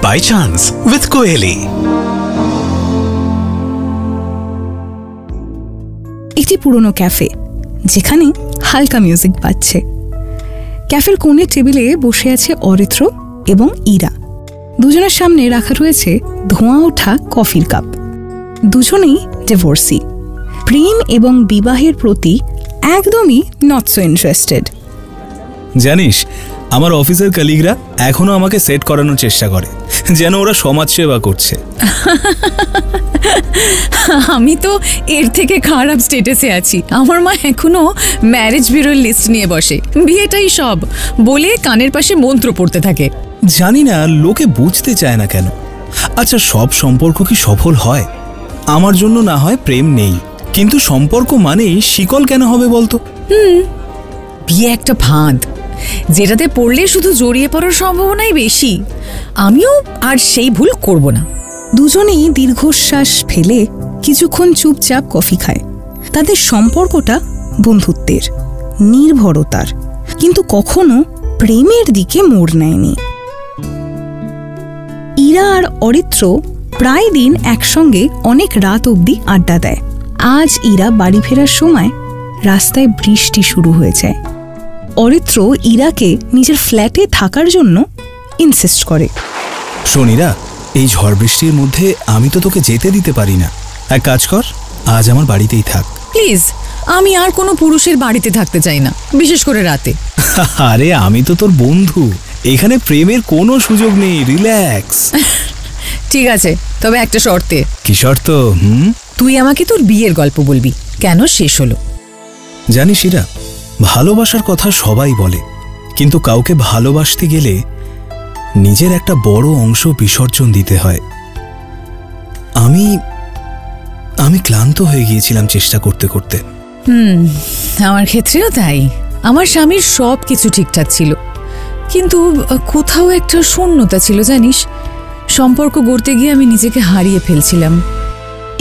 by Chance with Koeli. একটি পুরনো cafe, যেখানে হালকা মিউজিক বাজছে। ক্যাফের কোণের টেবিলে বসে আছে অরিত্র এবং ইরা। দুজনের সামনে রাখা রয়েছে ধোঁয়া ওঠা কফির কাপ। দুজনেই ডিভোর্সি, প্রেম এবং বিবাহের প্রতি একদমই নট সো ইন্টারেস্টেড। জানিস, আমার অফিসের কলিগরা এখনো আমাকে সেট করানোর চেষ্টা করে, যেন ওরা সমাজসেবা করছে। আমি তো এর থেকে খারাপ স্টেটাসে আছি। আমার মা এখনো ম্যারেজ ব্যুরোর লিস্ট নিয়ে বসে, বিয়েটাই সব বলে কানের পাশে মন্ত্র পড়তে থাকে। জানি না লোকে বুঝতে চায় না কেন। আচ্ছা, সব সম্পর্ক কি সফল হয়? আমার জন্য না হয় প্রেম নেই, কিন্তু সম্পর্ক মানেই শিকল কেন হবে বলতো? বিয়ে একটা ফাঁদ, যেটাতে পড়লে শুধু জড়িয়ে পড়ার সম্ভাবনাই বেশি। আমিও আর সেই ভুল করব না। দুজনেই দীর্ঘশ্বাস ফেলে কিছুক্ষণ চুপচাপ কফি খায়। তাদের সম্পর্কটা বন্ধুত্বের, নির্ভরতার, কিন্তু কখনো প্রেমের দিকে মোড় নেয়নি। ইরা আর অরিত্র প্রায় দিন একসঙ্গে অনেক রাত অবধি আড্ডা দেয়। আজ ইরা বাড়ি ফেরার সময় রাস্তায় বৃষ্টি শুরু হয়ে যায়। অরিত্র ইরাকে নিজের ফ্ল্যাটে থাকার জন্য ইনসিস্ট করে। শোন ইরা, এই ঝড় বৃষ্টির মধ্যে আমি তো তোকে যেতে দিতে পারি না। এক কাজ কর, আজ আমার বাড়িতেই থাক প্লিজ। আমি আর কোনো পুরুষের বাড়িতে থাকতে চাই না, বিশেষ করে রাতে। আরে আমি তো তোর বন্ধু, এখানে প্রেমের কোনো সুযোগ নেই, রিল্যাক্স। ঠিক আছে, তবে একটা শর্তে। কি শর্ত? তুই আমাকে তোর বিয়ের গল্প বলবি, কেন শেষ হলো। জানিস ইরা, ভালোবাসার কথা সবাই বলে, কিন্তু কাউকে ভালোবাসতে গেলে নিজের একটা বড় অংশ বিসর্জন দিতে হয়। আমি ক্লান্ত হয়ে গিয়েছিলাম চেষ্টা করতে করতে। আমার ক্ষেত্রেও তাই। আমার স্বামীর সব কিছু ঠিকঠাক ছিল, কিন্তু কোথাও একটা শূন্যতা ছিল জানিস। সম্পর্ক গড়তে গিয়ে আমি নিজেকে হারিয়ে ফেলছিলাম।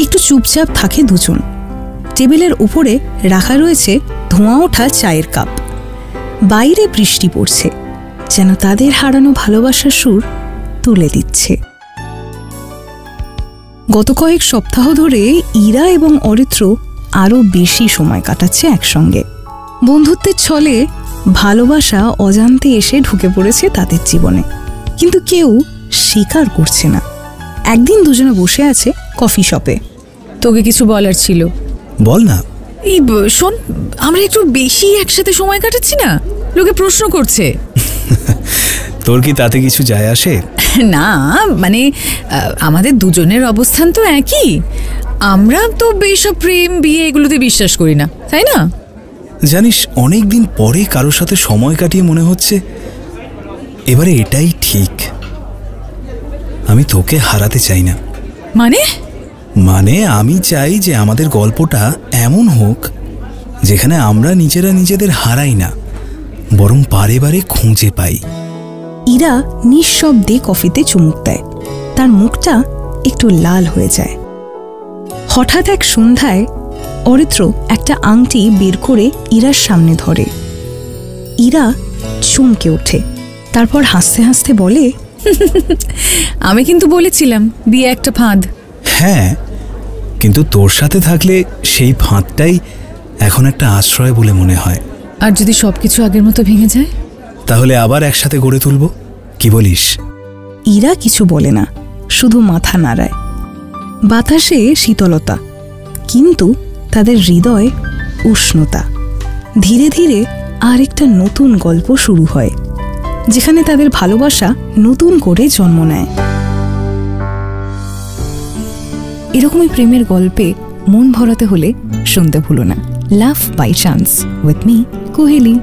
একটু চুপচাপ থাকে দুজন। টেবিলের উপরে রাখা রয়েছে ধোঁয়া ওঠা চায়ের কাপ। বাইরে বৃষ্টি পড়ছে, যেন তাদের হারানো ভালোবাসার সুর তুলে দিচ্ছে। গত কয়েক সপ্তাহ ধরে ইরা এবং অরিত্র আরও বেশি সময় কাটাচ্ছে একসঙ্গে। বন্ধুত্বের ছলে ভালোবাসা অজান্তে এসে ঢুকে পড়েছে তাদের জীবনে, কিন্তু কেউ স্বীকার করছে না। একদিন দুজনে বসে আছে কফি শপে। তোকে কিছু বলার ছিল। বল না। এই শোন, আমরা একটু বেশি একসাথে সময় কাটাচ্ছি না, লোকে প্রশ্ন করছে। তোর কি তাতে কিছু যায় আসে? না, মানে আমাদের দুজনের অবস্থান তো একই। আমরা তো বেশি প্রেম বিয়ে এগুলোতে বিশ্বাস করি না, তাই না? জানিস, অনেকদিন পরে কারোর সাথে সময় কাটিয়ে মনে হচ্ছে এবারে এটাই ঠিক। আমি তোকে হারাতে চাই না। মানে আমি চাই যে আমাদের গল্পটা এমন হোক যেখানে আমরা নিজেরা নিজেদের হারাই না, বরং বারে বারে খুঁজে পাই। ইরা নিঃশব্দে কফিতে চুমুক দেয়। তার মুখটা একটু লাল হয়ে যায়। হঠাৎ এক সন্ধ্যায় অরিত্র একটা আংটি বের করে ইরার সামনে ধরে। ইরা চমকে ওঠে, তারপর হাসতে হাসতে বলে, আমি কিন্তু বলেছিলাম বিয়ে একটা ফাঁদ। হ্যাঁ, কিন্তু তোর সাথে থাকলে সেই ফাঁদটাই এখন একটা আশ্রয় বলে মনে হয়। আর যদি সবকিছু আগের মতো ভেঙে যায়, তাহলে আবার একসাথে গড়ে তুলব, কি বলিস? ইরা কিছু বলে না, শুধু মাথা নাড়ায়। বাতাসে শীতলতা, কিন্তু তাদের হৃদয় উষ্ণতা। ধীরে ধীরে আর একটা নতুন গল্প শুরু হয়, যেখানে তাদের ভালোবাসা নতুন করে জন্ম নেয়। এরকমই প্রেমের গল্পে মন ভরাতে হলে শুনতে ভুলো না love by chance with me Kohli.